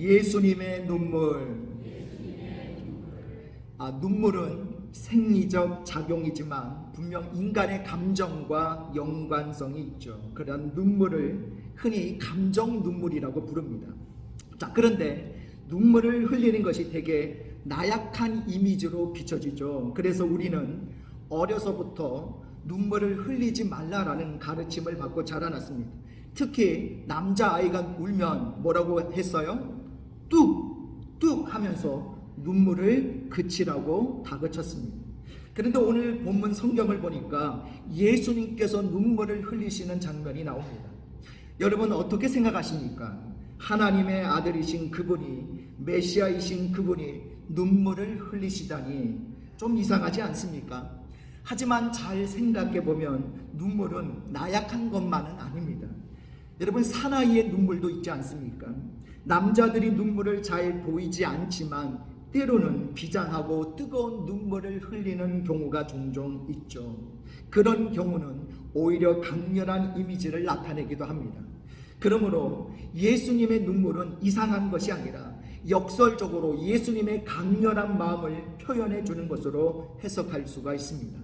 예수님의 눈물. 눈물은 생리적 작용이지만 분명 인간의 감정과 연관성이 있죠. 그런 눈물을 흔히 감정 눈물이라고 부릅니다. 자, 그런데 눈물을 흘리는 것이 되게 나약한 이미지로 비춰지죠. 그래서 우리는 어려서부터 눈물을 흘리지 말라라는 가르침을 받고 자라났습니다. 특히 남자아이가 울면 뭐라고 했어요? 뚝뚝 하면서 눈물을 그치라고 다그쳤습니다. 그런데 오늘 본문 성경을 보니까 예수님께서 눈물을 흘리시는 장면이 나옵니다. 여러분 어떻게 생각하십니까? 하나님의 아들이신 그분이, 메시아이신 그분이 눈물을 흘리시다니 좀 이상하지 않습니까? 하지만 잘 생각해 보면 눈물은 나약한 것만은 아닙니다. 여러분 사나이의 눈물도 있지 않습니까? 남자들이 눈물을 잘 보이지 않지만 때로는 비장하고 뜨거운 눈물을 흘리는 경우가 종종 있죠. 그런 경우는 오히려 강렬한 이미지를 나타내기도 합니다. 그러므로 예수님의 눈물은 이상한 것이 아니라 역설적으로 예수님의 강렬한 마음을 표현해 주는 것으로 해석할 수가 있습니다.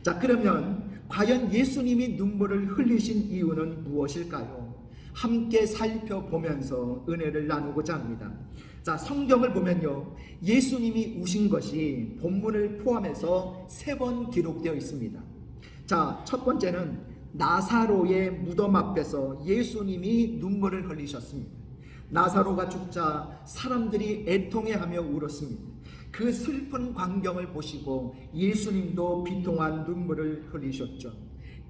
자, 그러면 과연 예수님이 눈물을 흘리신 이유는 무엇일까요? 함께 살펴보면서 은혜를 나누고자 합니다. 자, 성경을 보면요, 예수님이 우신 것이 본문을 포함해서 3번 기록되어 있습니다. 자, 첫 번째는 나사로의 무덤 앞에서 예수님이 눈물을 흘리셨습니다. 나사로가 죽자 사람들이 애통해하며 울었습니다. 그 슬픈 광경을 보시고 예수님도 비통한 눈물을 흘리셨죠.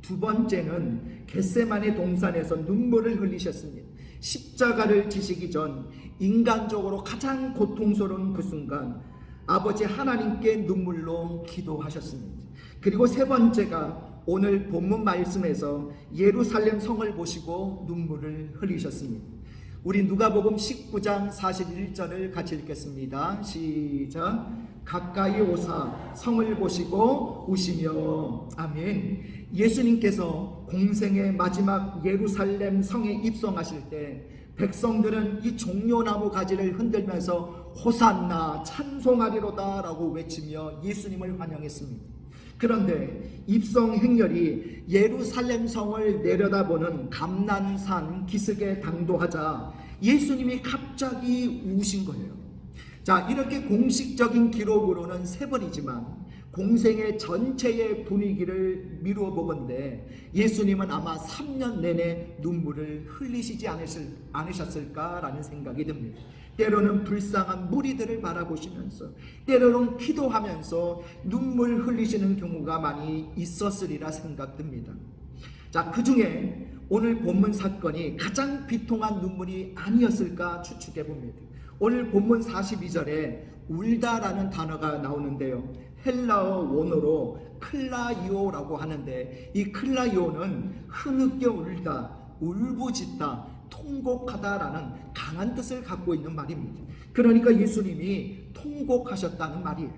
두 번째는 겟세마네 동산에서 눈물을 흘리셨습니다. 십자가를 지시기 전 인간적으로 가장 고통스러운 그 순간 아버지 하나님께 눈물로 기도하셨습니다. 그리고 세 번째가 오늘 본문 말씀에서 예루살렘 성을 보시고 눈물을 흘리셨습니다. 우리 누가복음 19장 41절을 같이 읽겠습니다. 시작. 가까이 오사 성을 보시고 우시며. 아멘. 예수님께서 공생의 마지막 예루살렘 성에 입성하실 때 백성들은 이 종려나무 가지를 흔들면서 호산나 찬송하리로다 라고 외치며 예수님을 환영했습니다. 그런데 입성 행렬이 예루살렘 성을 내려다보는 감난산 기슭에 당도하자 예수님이 갑자기 우신 거예요. 자, 이렇게 공식적인 기록으로는 3번이지만 공생의 전체의 분위기를 미루어 보건대 예수님은 아마 3년 내내 눈물을 흘리시지 않으셨을까라는 생각이 듭니다. 때로는 불쌍한 무리들을 바라보시면서, 때로는 기도하면서 눈물 흘리시는 경우가 많이 있었으리라 생각됩니다. 자, 그 중에 오늘 본문 사건이 가장 비통한 눈물이 아니었을까 추측해 봅니다. 오늘 본문 42절에 울다라는 단어가 나오는데요, 헬라어 원어로 클라이오라고 하는데, 이 클라이오는 흐느껴 울다, 울부짖다, 통곡하다라는 강한 뜻을 갖고 있는 말입니다. 그러니까 예수님이 통곡하셨다는 말이에요.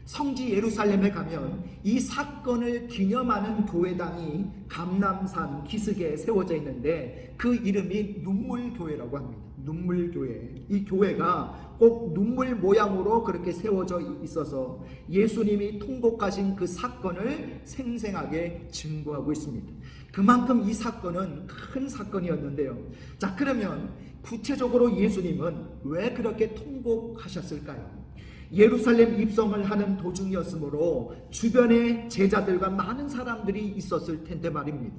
성지 예루살렘에 가면 이 사건을 기념하는 교회당이 감람산 기슭에 세워져 있는데 그 이름이 눈물교회라고 합니다. 눈물교회. 이 교회가 꼭 눈물 모양으로 그렇게 세워져 있어서 예수님이 통곡하신 그 사건을 생생하게 증거하고 있습니다. 그만큼 이 사건은 큰 사건이었는데요. 자, 그러면 구체적으로 예수님은 왜 그렇게 통곡하셨을까요? 예루살렘 입성을 하는 도중이었으므로 주변에 제자들과 많은 사람들이 있었을 텐데 말입니다.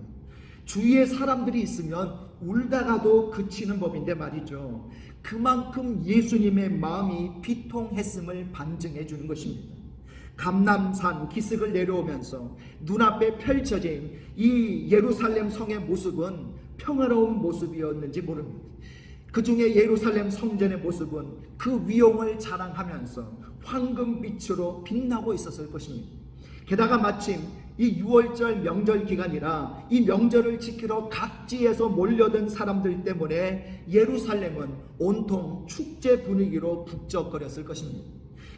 주위에 사람들이 있으면 울다가도 그치는 법인데 말이죠. 그만큼 예수님의 마음이 비통했음을 반증해 주는 것입니다. 감람산 기슭을 내려오면서 눈앞에 펼쳐진 이 예루살렘 성의 모습은 평화로운 모습이었는지 모릅니다. 그 중에 예루살렘 성전의 모습은 그 위용을 자랑하면서 황금빛으로 빛나고 있었을 것입니다. 게다가 마침 이 6월절 명절 기간이라 이 명절을 지키러 각지에서 몰려든 사람들 때문에 예루살렘은 온통 축제 분위기로 북적거렸을 것입니다.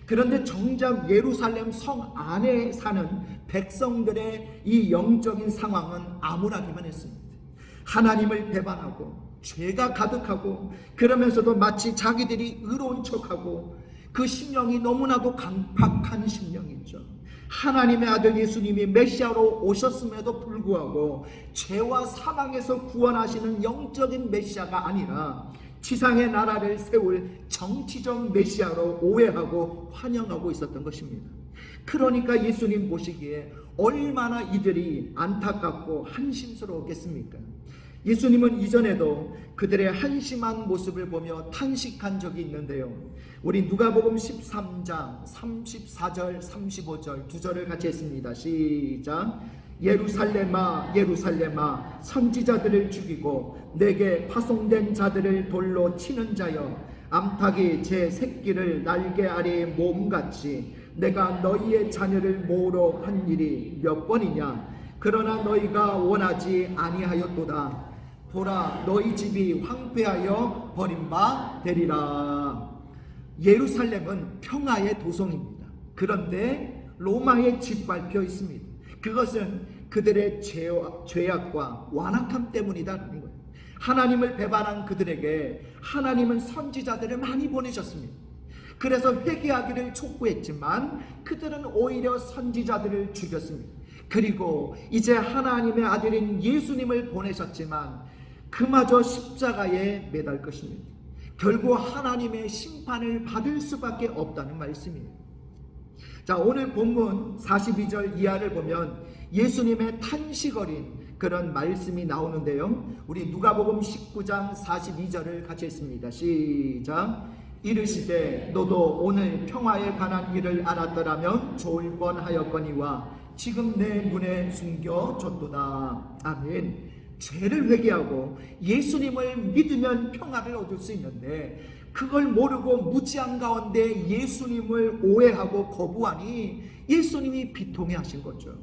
그런데 정작 예루살렘 성 안에 사는 백성들의 이 영적인 상황은 암울하기만 했습니다. 하나님을 배반하고 죄가 가득하고 그러면서도 마치 자기들이 의로운 척하고 그 심령이 너무나도 강팍한 심령이죠. 하나님의 아들 예수님이 메시아로 오셨음에도 불구하고 죄와 사망에서 구원하시는 영적인 메시아가 아니라 지상의 나라를 세울 정치적 메시아로 오해하고 환영하고 있었던 것입니다. 그러니까 예수님 보시기에 얼마나 이들이 안타깝고 한심스러웠겠습니까? 예수님은 이전에도 그들의 한심한 모습을 보며 탄식한 적이 있는데요. 우리 누가복음 13장 34절 35절 두 절을 같이 했습니다. 시작. 예루살렘아 예루살렘아 선지자들을 죽이고 내게 파송된 자들을 돌로 치는 자여 암탉이 제 새끼를 날개 아래에 모음같이 내가 너희의 자녀를 모으러 한 일이 몇 번이냐. 그러나 너희가 원하지 아니하였도다. 보라 너희 집이 황폐하여 버림바 되리라. 예루살렘은 평화의 도성입니다. 그런데 로마에 짓밟혀 있습니다. 그것은 그들의 죄악과 완악함 때문이다라는 거예요. 하나님을 배반한 그들에게 하나님은 선지자들을 많이 보내셨습니다. 그래서 회개하기를 촉구했지만 그들은 오히려 선지자들을 죽였습니다. 그리고 이제 하나님의 아들인 예수님을 보내셨지만 그마저 십자가에 매달 것입니다. 결국 하나님의 심판을 받을 수밖에 없다는 말씀이에요. 자, 오늘 본문 42절 이하를 보면 예수님의 탄식어린 그런 말씀이 나오는데요. 우리 누가복음 19장 42절을 같이 했습니다. 시작. 이르시되 너도 오늘 평화에 관한 일을 알았더라면 좋을 뻔하였거니와 지금 내 눈에 숨겨졌도다. 아멘. 죄를 회개하고 예수님을 믿으면 평화를 얻을 수 있는데 그걸 모르고 무지한 가운데 예수님을 오해하고 거부하니 예수님이 비통해 하신 거죠.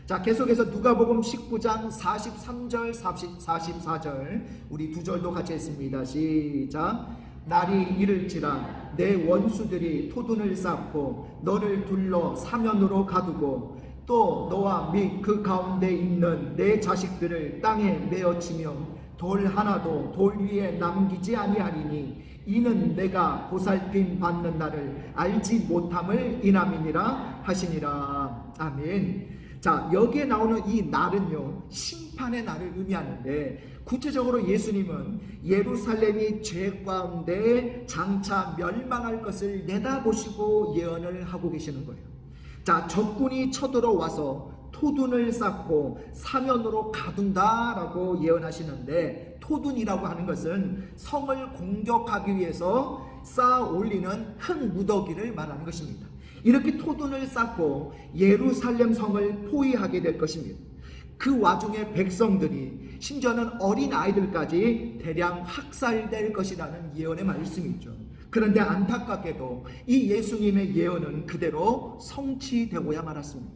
자, 계속해서 누가복음 19장 43절 44절 우리 두 절도 같이 했습니다. 시작. 날이 이를지라 내 원수들이 토둔을 쌓고 너를 둘러 사면으로 가두고 또 너와 및 그 가운데 있는 내 자식들을 땅에 메어치며 돌 하나도 돌 위에 남기지 아니하리니 이는 내가 보살핌 받는 날을 알지 못함을 인함이니라 하시니라. 아멘. 자, 여기에 나오는 이 날은요 심판의 날을 의미하는데 구체적으로 예수님은 예루살렘이 죄 가운데 장차 멸망할 것을 내다보시고 예언을 하고 계시는 거예요. 자, 적군이 쳐들어와서 토둔을 쌓고 사면으로 가둔다라고 예언하시는데 토둔이라고 하는 것은 성을 공격하기 위해서 쌓아 올리는 흙 무더기를 말하는 것입니다. 이렇게 토둔을 쌓고 예루살렘 성을 포위하게 될 것입니다. 그 와중에 백성들이 심지어는 어린 아이들까지 대량 학살될 것이라는 예언의 말씀이죠. 그런데 안타깝게도 이 예수님의 예언은 그대로 성취되고야 말았습니다.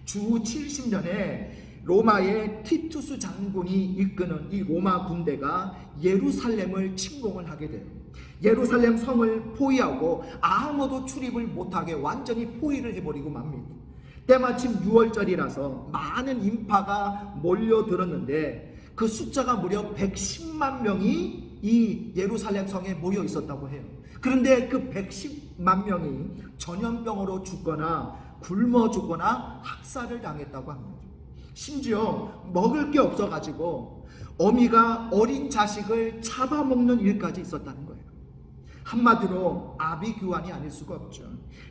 주 70년에 로마의 티투스 장군이 이끄는 이 로마 군대가 예루살렘을 침공을 하게 돼요. 예루살렘 성을 포위하고 아무도 출입을 못하게 완전히 포위를 해버리고 맙니다. 때마침 6월절이라서 많은 인파가 몰려들었는데 그 숫자가 무려 110만 명이 이 예루살렘 성에 모여 있었다고 해요. 그런데 그 110만 명이 전염병으로 죽거나 굶어 죽거나 학살을 당했다고 합니다. 심지어 먹을 게 없어가지고 어미가 어린 자식을 잡아먹는 일까지 있었다는 거예요. 한마디로 아비규환이 아닐 수가 없죠.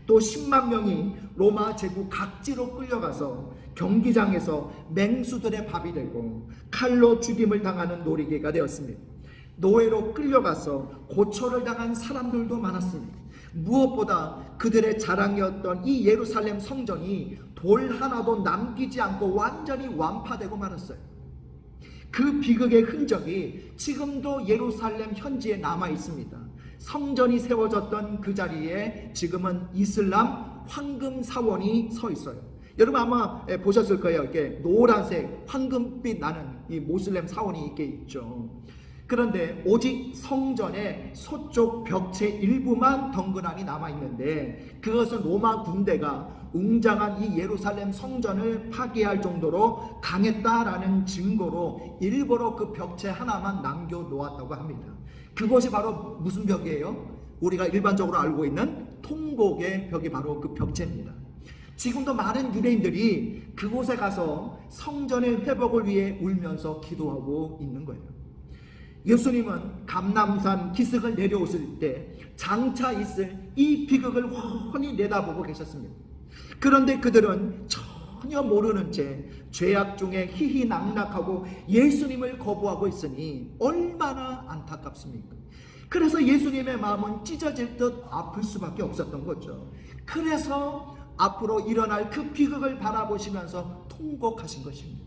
또 10만 명이 로마 제국 각지로 끌려가서 경기장에서 맹수들의 밥이 되고 칼로 죽임을 당하는 노리개가 되었습니다. 노예로 끌려가서 고초를 당한 사람들도 많았습니다. 무엇보다 그들의 자랑이었던 이 예루살렘 성전이 돌 하나도 남기지 않고 완전히 완파되고 말았어요. 그 비극의 흔적이 지금도 예루살렘 현지에 남아 있습니다. 성전이 세워졌던 그 자리에 지금은 이슬람 황금 사원이 서 있어요. 여러분 아마 보셨을 거예요. 이렇게 노란색 황금빛 나는 이 모슬렘 사원이 이렇게 있죠. 그런데 오직 성전의 서쪽 벽체 일부만 덩그러니 남아있는데, 그것은 로마 군대가 웅장한 이 예루살렘 성전을 파괴할 정도로 강했다라는 증거로 일부러 그 벽체 하나만 남겨놓았다고 합니다. 그것이 바로 무슨 벽이에요? 우리가 일반적으로 알고 있는 통곡의 벽이 바로 그 벽체입니다. 지금도 많은 유대인들이 그곳에 가서 성전의 회복을 위해 울면서 기도하고 있는 거예요. 예수님은 감람산 기슭을 내려오실 때 장차 있을 이 비극을 훤히 내다보고 계셨습니다. 그런데 그들은 전혀 모르는 채 죄악 중에 희희낙낙하고 예수님을 거부하고 있으니 얼마나 안타깝습니까? 그래서 예수님의 마음은 찢어질 듯 아플 수밖에 없었던 거죠. 그래서 앞으로 일어날 그 비극을 바라보시면서 통곡하신 것입니다.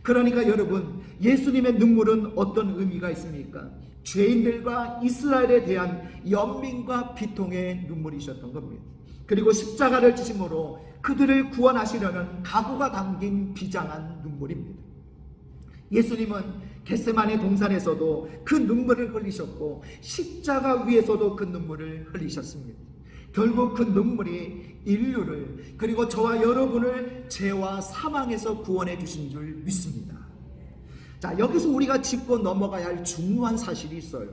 그러니까 여러분, 예수님의 눈물은 어떤 의미가 있습니까? 죄인들과 이스라엘에 대한 연민과 비통의 눈물이셨던 겁니다. 그리고 십자가를 지심으로 그들을 구원하시려는 각오가 담긴 비장한 눈물입니다. 예수님은 겟세마네 동산에서도 그 눈물을 흘리셨고 십자가 위에서도 그 눈물을 흘리셨습니다. 결국 그 눈물이 인류를, 그리고 저와 여러분을 죄와 사망에서 구원해 주신 줄 믿습니다. 자, 여기서 우리가 짚고 넘어가야 할 중요한 사실이 있어요.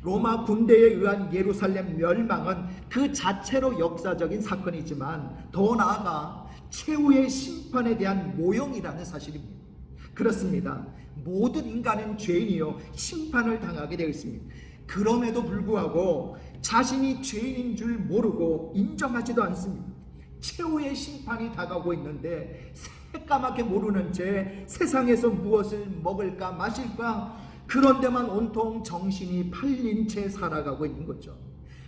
로마 군대에 의한 예루살렘 멸망은 그 자체로 역사적인 사건이지만 더 나아가 최후의 심판에 대한 모형이라는 사실입니다. 그렇습니다. 모든 인간은 죄인이요 심판을 당하게 되어 있습니다. 그럼에도 불구하고 자신이 죄인인 줄 모르고 인정하지도 않습니다. 최후의 심판이 다가오고 있는데 새까맣게 모르는 채 세상에서 무엇을 먹을까 마실까 그런 데만 온통 정신이 팔린 채 살아가고 있는 거죠.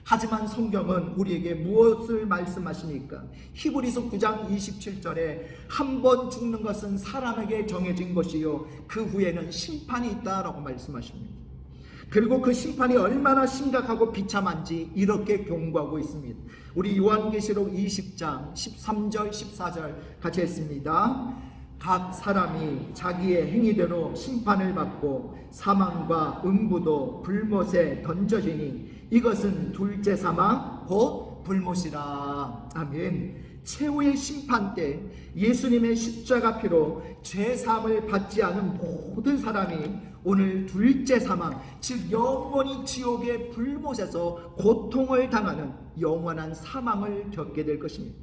하지만 성경은 우리에게 무엇을 말씀하십니까? 히브리서 9장 27절에 한 번 죽는 것은 사람에게 정해진 것이요 그 후에는 심판이 있다라고 말씀하십니다. 그리고 그 심판이 얼마나 심각하고 비참한지 이렇게 경고하고 있습니다. 우리 요한계시록 20장 13절 14절 같이 했습니다. 각 사람이 자기의 행위대로 심판을 받고 사망과 음부도 불못에 던져지니 이것은 둘째 사망 곧 불못이라. 아멘. 최후의 심판 때 예수님의 십자가 피로 죄사함을 받지 않은 모든 사람이 오늘 둘째 사망, 즉 영원히 지옥의 불못에서 고통을 당하는 영원한 사망을 겪게 될 것입니다.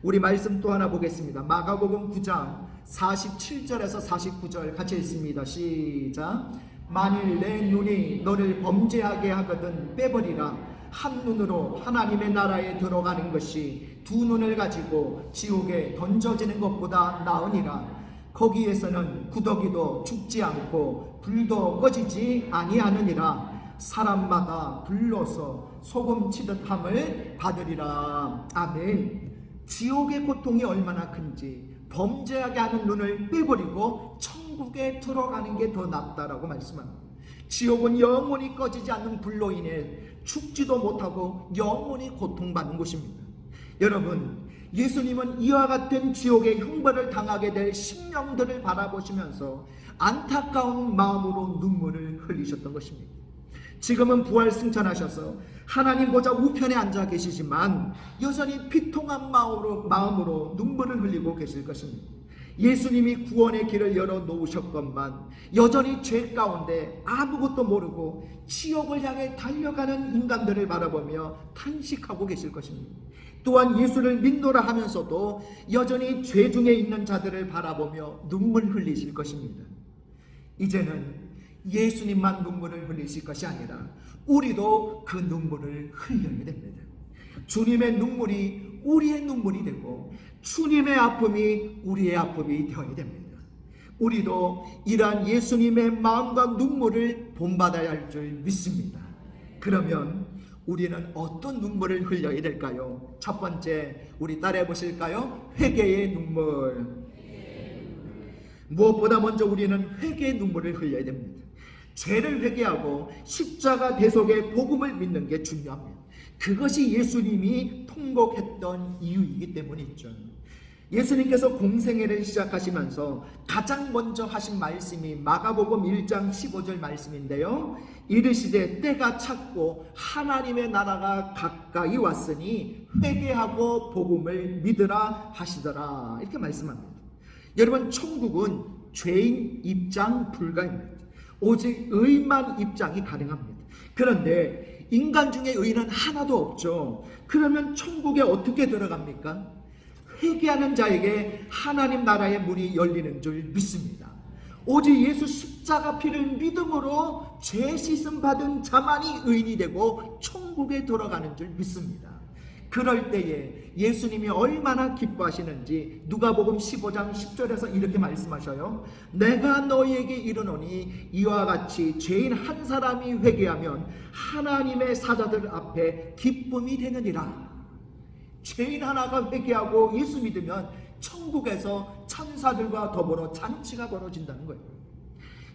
우리 말씀 또 하나 보겠습니다. 마가복음 9장 47절에서 49절 같이 읽습니다. 시작. 만일 내 눈이 너를 범죄하게 하거든 빼버리라. 한 눈으로 하나님의 나라에 들어가는 것이 두 눈을 가지고 지옥에 던져지는 것보다 나으니라. 거기에서는 구더기도 죽지 않고 불도 꺼지지 아니하느니라. 사람마다 불러서 소금 치듯 함을 받으리라. 아멘. 지옥의 고통이 얼마나 큰지 범죄하게 하는 눈을 빼버리고 천국에 들어가는 게 더 낫다라고 말씀합니다. 지옥은 영원히 꺼지지 않는 불로 인해 죽지도 못하고 영원히 고통받는 곳입니다. 여러분, 예수님은 이와 같은 지옥의 형벌을 당하게 될 심령들을 바라보시면서 안타까운 마음으로 눈물을 흘리셨던 것입니다. 지금은 부활 승천하셔서 하나님 보좌 우편에 앉아 계시지만 여전히 비통한 마음으로 눈물을 흘리고 계실 것입니다. 예수님이 구원의 길을 열어놓으셨건만 여전히 죄 가운데 아무것도 모르고 지옥을 향해 달려가는 인간들을 바라보며 탄식하고 계실 것입니다. 또한 예수를 믿노라 하면서도 여전히 죄 중에 있는 자들을 바라보며 눈물 흘리실 것입니다. 이제는 예수님만 눈물을 흘리실 것이 아니라 우리도 그 눈물을 흘려야 됩니다. 주님의 눈물이 우리의 눈물이 되고 주님의 아픔이 우리의 아픔이 되어야 됩니다. 우리도 이러한 예수님의 마음과 눈물을 본받아야 할 줄 믿습니다. 그러면 우리는 어떤 눈물을 흘려야 될까요? 첫 번째, 우리 따라해 보실까요? 회개의 눈물. 무엇보다 먼저 우리는 회개의 눈물을 흘려야 됩니다. 죄를 회개하고 십자가 대속의 복음을 믿는 게 중요합니다. 그것이 예수님이 통곡했던 이유이기 때문이죠. 예수님께서 공생애를 시작하시면서 가장 먼저 하신 말씀이 마가복음 1장 15절 말씀인데요. 이르시되 때가 찼고 하나님의 나라가 가까이 왔으니 회개하고 복음을 믿으라 하시더라. 이렇게 말씀합니다. 여러분, 천국은 죄인 입장 불가입니다. 오직 의만 입장이 가능합니다. 그런데 인간 중에 의는 하나도 없죠. 그러면 천국에 어떻게 들어갑니까? 회개하는 자에게 하나님 나라의 문이 열리는 줄 믿습니다. 오직 예수 십자가 피를 믿음으로 죄 씻음 받은 자만이 의인이 되고 천국에 들어가는 줄 믿습니다. 그럴 때에 예수님이 얼마나 기뻐하시는지 누가복음 15장 10절에서 이렇게 말씀하셔요. 내가 너희에게 이르노니 이와 같이 죄인 한 사람이 회개하면 하나님의 사자들 앞에 기쁨이 되느니라. 죄인 하나가 회개하고 예수 믿으면 천국에서 천사들과 더불어 잔치가 벌어진다는 거예요.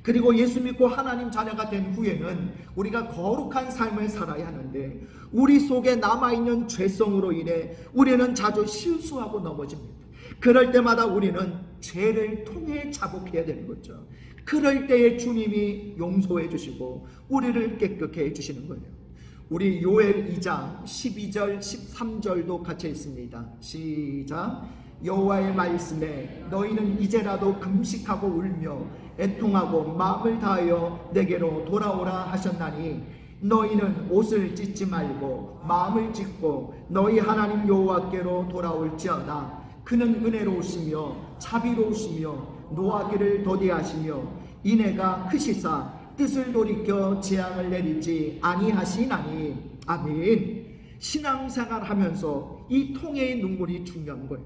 그리고 예수 믿고 하나님 자녀가 된 후에는 우리가 거룩한 삶을 살아야 하는데 우리 속에 남아있는 죄성으로 인해 우리는 자주 실수하고 넘어집니다. 그럴 때마다 우리는 죄를 통해 자복해야 되는 거죠. 그럴 때에 주님이 용서해 주시고 우리를 깨끗게 해주시는 거예요. 우리 요엘 2장 12절 13절도 같이 있습니다. 시작. 여호와의 말씀에 너희는 이제라도 금식하고 울며 애통하고 마음을 다하여 내게로 돌아오라 하셨나니 너희는 옷을 찢지 말고 마음을 찢고 너희 하나님 여호와께로 돌아올지어다. 그는 은혜로우시며 자비로우시며 노하기를 더디하시며 인애가 크시사 뜻을 돌이켜 재앙을 내리지 아니하시나니. 아멘. 신앙생활 하면서 이 통해의 눈물이 중요한 거예요.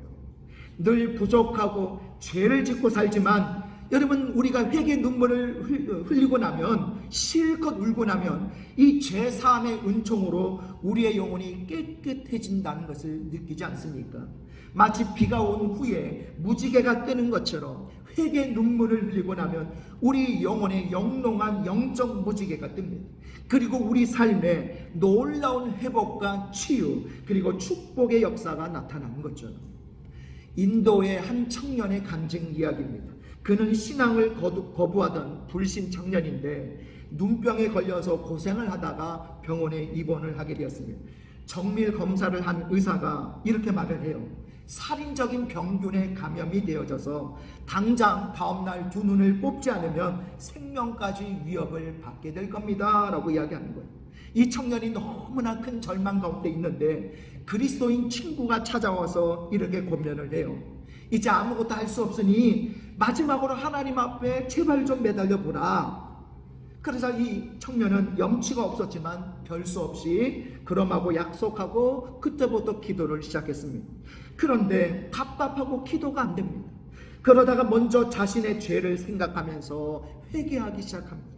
늘 부족하고 죄를 짓고 살지만 여러분, 우리가 회개 눈물을 흘리고 나면, 실컷 울고 나면 이 죄 사함의 은총으로 우리의 영혼이 깨끗해진다는 것을 느끼지 않습니까? 마치 비가 온 후에 무지개가 뜨는 것처럼 회개 눈물을 흘리고 나면 우리 영혼에 영롱한 영적 무지개가 뜹니다. 그리고 우리 삶에 놀라운 회복과 치유 그리고 축복의 역사가 나타나는 거죠. 인도의 한 청년의 간증 이야기입니다. 그는 신앙을 거부하던 불신 청년인데 눈병에 걸려서 고생을 하다가 병원에 입원을 하게 되었습니다. 정밀 검사를 한 의사가 이렇게 말을 해요. 살인적인 병균에 감염이 되어져서 당장 다음날 두 눈을 뽑지 않으면 생명까지 위협을 받게 될 겁니다 라고 이야기하는 거예요. 이 청년이 너무나 큰 절망 가운데 있는데 그리스도인 친구가 찾아와서 이렇게 권면을 해요. 이제 아무것도 할 수 없으니 마지막으로 하나님 앞에 제발 좀 매달려 보라. 그래서 이 청년은 염치가 없었지만 별 수 없이 그럼하고 약속하고 그때부터 기도를 시작했습니다. 그런데 답답하고 기도가 안 됩니다. 그러다가 먼저 자신의 죄를 생각하면서 회개하기 시작합니다.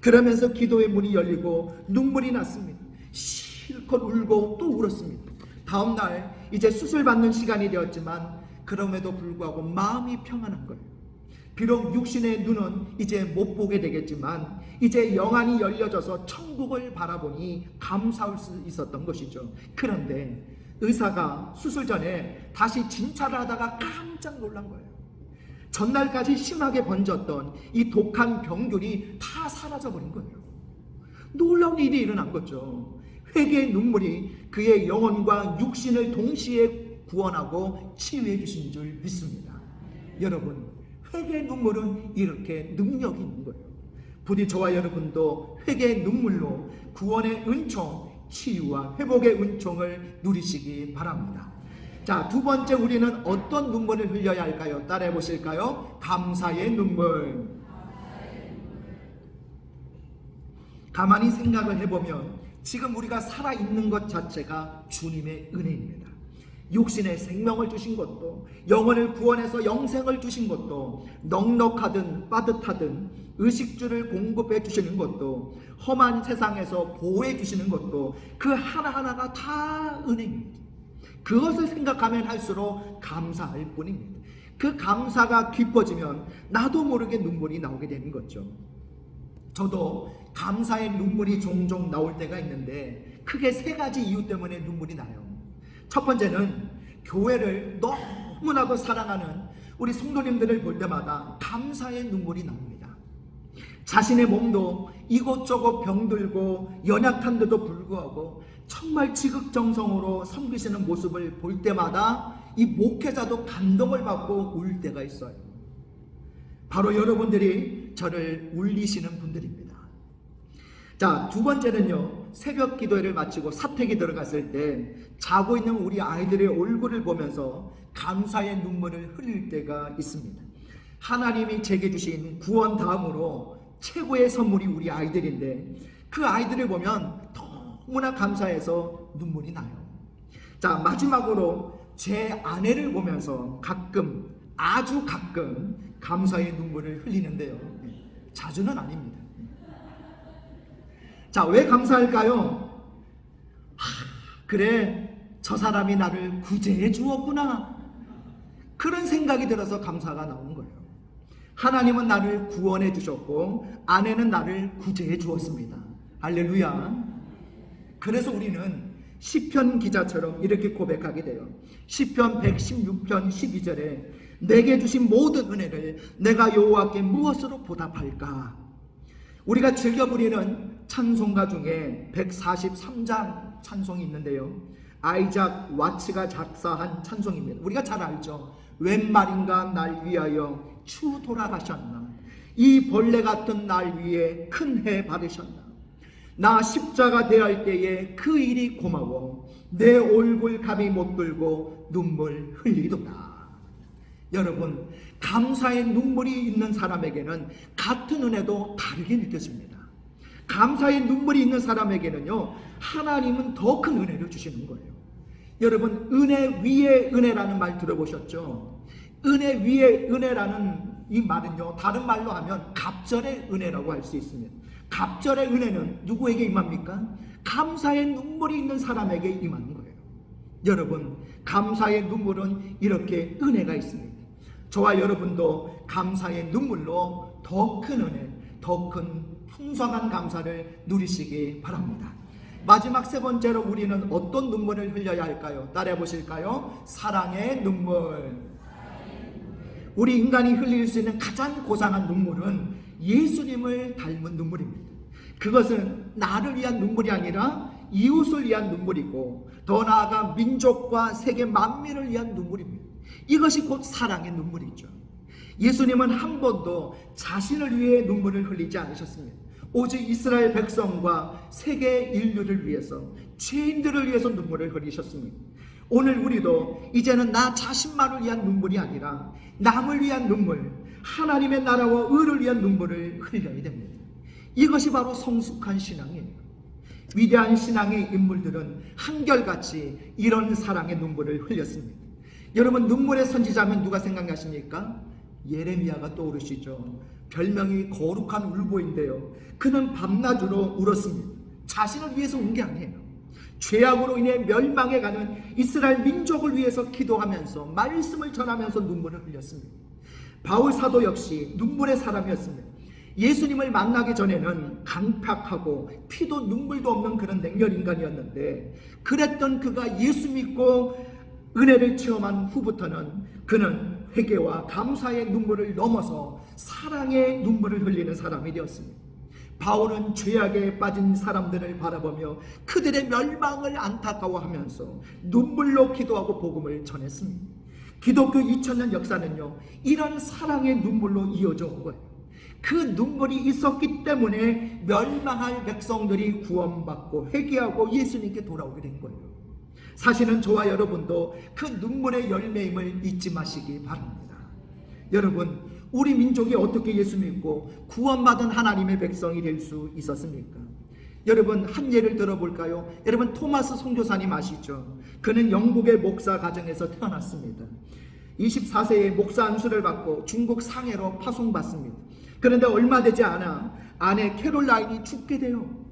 그러면서 기도의 문이 열리고 눈물이 났습니다. 실컷 울고 또 울었습니다. 다음날 이제 수술 받는 시간이 되었지만 그럼에도 불구하고 마음이 평안한 거예요. 비록 육신의 눈은 이제 못 보게 되겠지만 이제 영안이 열려져서 천국을 바라보니 감사할 수 있었던 것이죠. 그런데 의사가 수술 전에 다시 진찰을 하다가 깜짝 놀란 거예요. 전날까지 심하게 번졌던 이 독한 병균이 다 사라져버린 거예요. 놀라운 일이 일어난 거죠. 회개의 눈물이 그의 영혼과 육신을 동시에 구원하고 치유해 주신 줄 믿습니다. 여러분, 회개의 눈물은 이렇게 능력이 있는 거예요. 부디 저와 여러분도 회개의 눈물로 구원의 은총, 치유와 회복의 은총을 누리시기 바랍니다. 자, 두 번째, 우리는 어떤 눈물을 흘려야 할까요? 따라해 보실까요? 감사의 눈물. 가만히 생각을 해보면 지금 우리가 살아있는 것 자체가 주님의 은혜입니다. 육신의 생명을 주신 것도, 영혼을 구원해서 영생을 주신 것도, 넉넉하든 빠듯하든 의식주를 공급해 주시는 것도, 험한 세상에서 보호해 주시는 것도, 그 하나하나가 다 은혜입니다. 그것을 생각하면 할수록 감사할 뿐입니다. 그 감사가 깊어지면 나도 모르게 눈물이 나오게 되는 거죠. 저도 감사의 눈물이 종종 나올 때가 있는데 크게 세 가지 이유 때문에 눈물이 나요. 첫 번째는 교회를 너무 너무나도 사랑하는 우리 성도님들을 볼 때마다 감사의 눈물이 나옵니다. 자신의 몸도 이곳저곳 병들고 연약한데도 불구하고 정말 지극정성으로 섬기시는 모습을 볼 때마다 이 목회자도 감동을 받고 울 때가 있어요. 바로 여러분들이 저를 울리시는 분들입니다. 자, 두 번째는요, 새벽 기도회를 마치고 사택에 들어갔을 때 자고 있는 우리 아이들의 얼굴을 보면서 감사의 눈물을 흘릴 때가 있습니다. 하나님이 제게 주신 구원 다음으로 최고의 선물이 우리 아이들인데 그 아이들을 보면 너무나 감사해서 눈물이 나요. 자, 마지막으로 제 아내를 보면서 가끔, 아주 가끔 감사의 눈물을 흘리는데요, 자주는 아닙니다. 자, 왜 감사할까요? 그래, 저 사람이 나를 구제해 주었구나, 그런 생각이 들어서 감사가 나오는 거예요. 하나님은 나를 구원해 주셨고 아내는 나를 구제해 주었습니다. 할렐루야. 그래서 우리는 시편 기자처럼 이렇게 고백하게 돼요. 시편 116편 12절에 내게 주신 모든 은혜를 내가 여호와께 무엇으로 보답할까? 우리가 즐겨 부리는 찬송가 중에 143장 찬송이 있는데요, 아이작 와츠가 작사한 찬송입니다. 우리가 잘 알죠. 웬 말인가 날 위하여 추 돌아가셨나, 이 벌레 같은 날 위에 큰 해 바르셨나, 나 십자가 대할 때에 그 일이 고마워 내 얼굴 감히 못 들고 눈물 흘리도다. 여러분, 감사의 눈물이 있는 사람에게는 같은 은혜도 다르게 느껴집니다. 감사의 눈물이 있는 사람에게는요, 하나님은 더 큰 은혜를 주시는 거예요. 여러분, 은혜 위에 은혜라는 말 들어보셨죠? 은혜 위에 은혜라는 이 말은요, 다른 말로 하면 갑절의 은혜라고 할 수 있습니다. 갑절의 은혜는 누구에게 임합니까? 감사의 눈물이 있는 사람에게 임하는 거예요. 여러분, 감사의 눈물은 이렇게 은혜가 있습니다. 저와 여러분도 감사의 눈물로 더 큰 은혜, 더 큰 풍성한 감사를 누리시기 바랍니다. 마지막 세 번째로 우리는 어떤 눈물을 흘려야 할까요? 따라해 보실까요? 사랑의 눈물. 우리 인간이 흘릴 수 있는 가장 고상한 눈물은 예수님을 닮은 눈물입니다. 그것은 나를 위한 눈물이 아니라 이웃을 위한 눈물이고, 더 나아가 민족과 세계 만민을 위한 눈물입니다. 이것이 곧 사랑의 눈물이죠. 예수님은 한 번도 자신을 위해 눈물을 흘리지 않으셨습니다. 오직 이스라엘 백성과 세계 인류를 위해서, 죄인들을 위해서 눈물을 흘리셨습니다. 오늘 우리도 이제는 나 자신만을 위한 눈물이 아니라 남을 위한 눈물, 하나님의 나라와 의를 위한 눈물을 흘려야 됩니다. 이것이 바로 성숙한 신앙이에요. 위대한 신앙의 인물들은 한결같이 이런 사랑의 눈물을 흘렸습니다. 여러분, 눈물의 선지자면 누가 생각나십니까? 예레미야가 떠오르시죠. 별명이 거룩한 울보인데요, 그는 밤낮으로 울었습니다. 자신을 위해서 운 게 아니에요. 죄악으로 인해 멸망해 가는 이스라엘 민족을 위해서 기도하면서 말씀을 전하면서 눈물을 흘렸습니다. 바울 사도 역시 눈물의 사람이었습니다. 예수님을 만나기 전에는 강팍하고 피도 눈물도 없는 그런 냉혈 인간이었는데, 그랬던 그가 예수 믿고 은혜를 체험한 후부터는 그는 회개와 감사의 눈물을 넘어서 사랑의 눈물을 흘리는 사람이 되었습니다. 바울은 죄악에 빠진 사람들을 바라보며 그들의 멸망을 안타까워하면서 눈물로 기도하고 복음을 전했습니다. 기독교 2000년 역사는요, 이런 사랑의 눈물로 이어져 온 거예요. 그 눈물이 있었기 때문에 멸망할 백성들이 구원받고 회개하고 예수님께 돌아오게 된 거예요. 사실은 저와 여러분도 그 눈물의 열매임을 잊지 마시기 바랍니다. 여러분, 우리 민족이 어떻게 예수 믿고 구원받은 하나님의 백성이 될 수 있었습니까? 여러분, 한 예를 들어볼까요? 여러분, 토마스 선교사님 아시죠? 그는 영국의 목사 가정에서 태어났습니다. 24세에 목사 안수를 받고 중국 상해로 파송받습니다. 그런데 얼마 되지 않아 아내 캐롤라인이 죽게 돼요.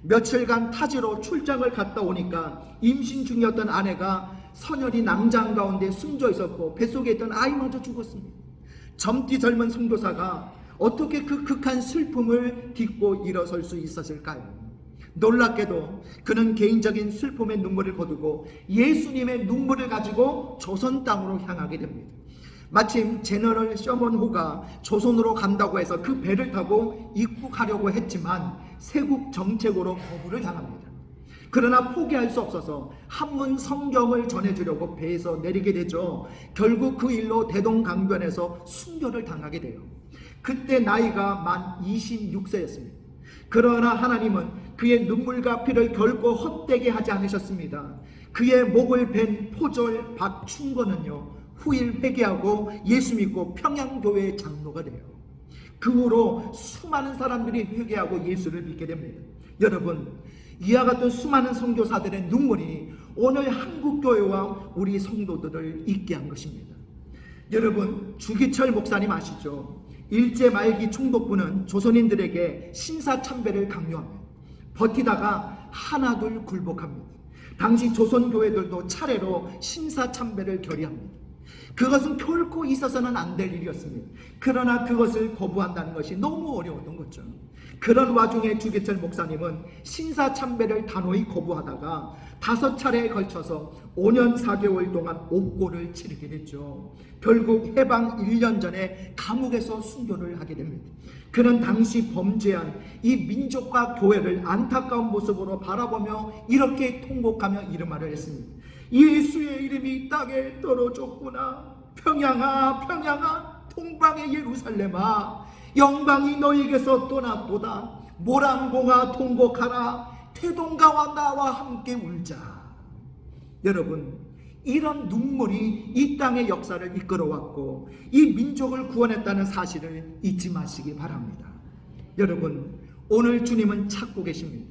며칠간 타지로 출장을 갔다 오니까 임신 중이었던 아내가 선혈이 낭장 가운데 숨져 있었고 뱃속에 있던 아이마저 죽었습니다. 젊디 젊은 선교사가 어떻게 그 극한 슬픔을 딛고 일어설 수 있었을까요? 놀랍게도 그는 개인적인 슬픔의 눈물을 거두고 예수님의 눈물을 가지고 조선 땅으로 향하게 됩니다. 마침 제너럴 셔먼호가 조선으로 간다고 해서 그 배를 타고 입국하려고 했지만 세국 정책으로 거부를 당합니다. 그러나 포기할 수 없어서 한문 성경을 전해주려고 배에서 내리게 되죠. 결국 그 일로 대동강변에서 순교를 당하게 돼요. 그때 나이가 만 26세였습니다. 그러나 하나님은 그의 눈물과 피를 결코 헛되게 하지 않으셨습니다. 그의 목을 벤 포졸 박충건은요, 후일 회개하고 예수 믿고 평양교회의 장로가 돼요. 그 후로 수많은 사람들이 회개하고 예수를 믿게 됩니다. 여러분, 이와 같은 수많은 선교사들의 눈물이 오늘 한국교회와 우리 성도들을 잊게 한 것입니다. 여러분, 주기철 목사님 아시죠? 일제 말기 총독부는 조선인들에게 신사참배를 강요합니다. 버티다가 하나둘 굴복합니다. 당시 조선교회들도 차례로 신사참배를 결의합니다. 그것은 결코 있어서는 안 될 일이었습니다. 그러나 그것을 거부한다는 것이 너무 어려웠던 거죠. 그런 와중에 주기철 목사님은 신사참배를 단호히 거부하다가 5차례에 걸쳐서 5년 4개월 동안 옥고를 치르게 됐죠. 결국 해방 1년 전에 감옥에서 순교를 하게 됩니다. 그는 당시 범죄한 이 민족과 교회를 안타까운 모습으로 바라보며 이렇게 통곡하며 이런 말을 했습니다. 예수의 이름이 땅에 떨어졌구나. 평양아, 평양아, 동방의 예루살렘아, 영광이 너에게서 떠났도다. 모란봉아, 통곡하라. 태동가와 나와 함께 울자. 여러분, 이런 눈물이 이 땅의 역사를 이끌어왔고 이 민족을 구원했다는 사실을 잊지 마시기 바랍니다. 여러분, 오늘 주님은 찾고 계십니다.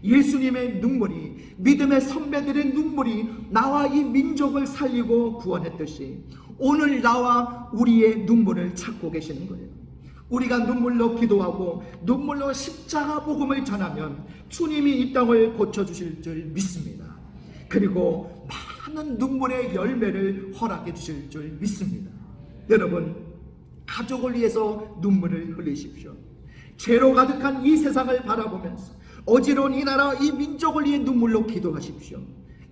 예수님의 눈물이, 믿음의 선배들의 눈물이 나와 이 민족을 살리고 구원했듯이 오늘 나와 우리의 눈물을 찾고 계시는 거예요. 우리가 눈물로 기도하고 눈물로 십자가 복음을 전하면 주님이 이 땅을 고쳐주실 줄 믿습니다. 그리고 많은 눈물의 열매를 허락해 주실 줄 믿습니다. 여러분, 가족을 위해서 눈물을 흘리십시오. 죄로 가득한 이 세상을 바라보면서 어지러운 이 나라, 이 민족을 위해 눈물로 기도하십시오.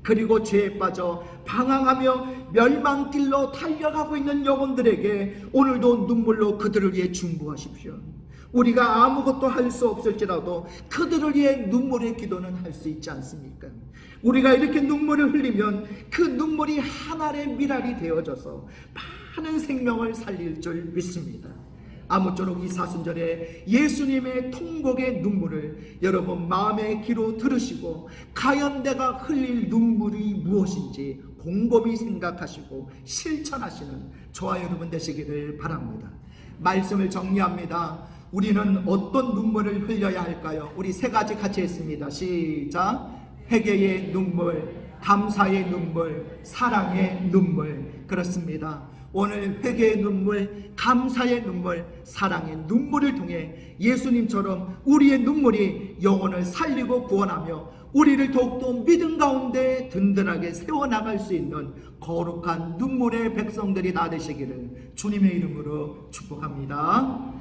그리고 죄에 빠져 방황하며 멸망길로 달려가고 있는 영혼들에게 오늘도 눈물로 그들을 위해 중보하십시오. 우리가 아무것도 할 수 없을지라도 그들을 위해 눈물의 기도는 할 수 있지 않습니까? 우리가 이렇게 눈물을 흘리면 그 눈물이 하늘의 미랄이 되어져서 많은 생명을 살릴 줄 믿습니다. 아무쪼록 이 사순절에 예수님의 통곡의 눈물을 여러분 마음의 귀로 들으시고 과연 내가 흘릴 눈물이 무엇인지 곰곰이 생각하시고 실천하시는 저와 여러분 되시기를 바랍니다. 말씀을 정리합니다. 우리는 어떤 눈물을 흘려야 할까요? 우리 3가지 같이 했습니다. 시작. 회개의 눈물, 감사의 눈물, 사랑의 눈물. 그렇습니다. 오늘 회개의 눈물, 감사의 눈물, 사랑의 눈물을 통해 예수님처럼 우리의 눈물이 영혼을 살리고 구원하며 우리를 더욱더 믿음 가운데 든든하게 세워나갈 수 있는 거룩한 눈물의 백성들이 다 되시기를 주님의 이름으로 축복합니다.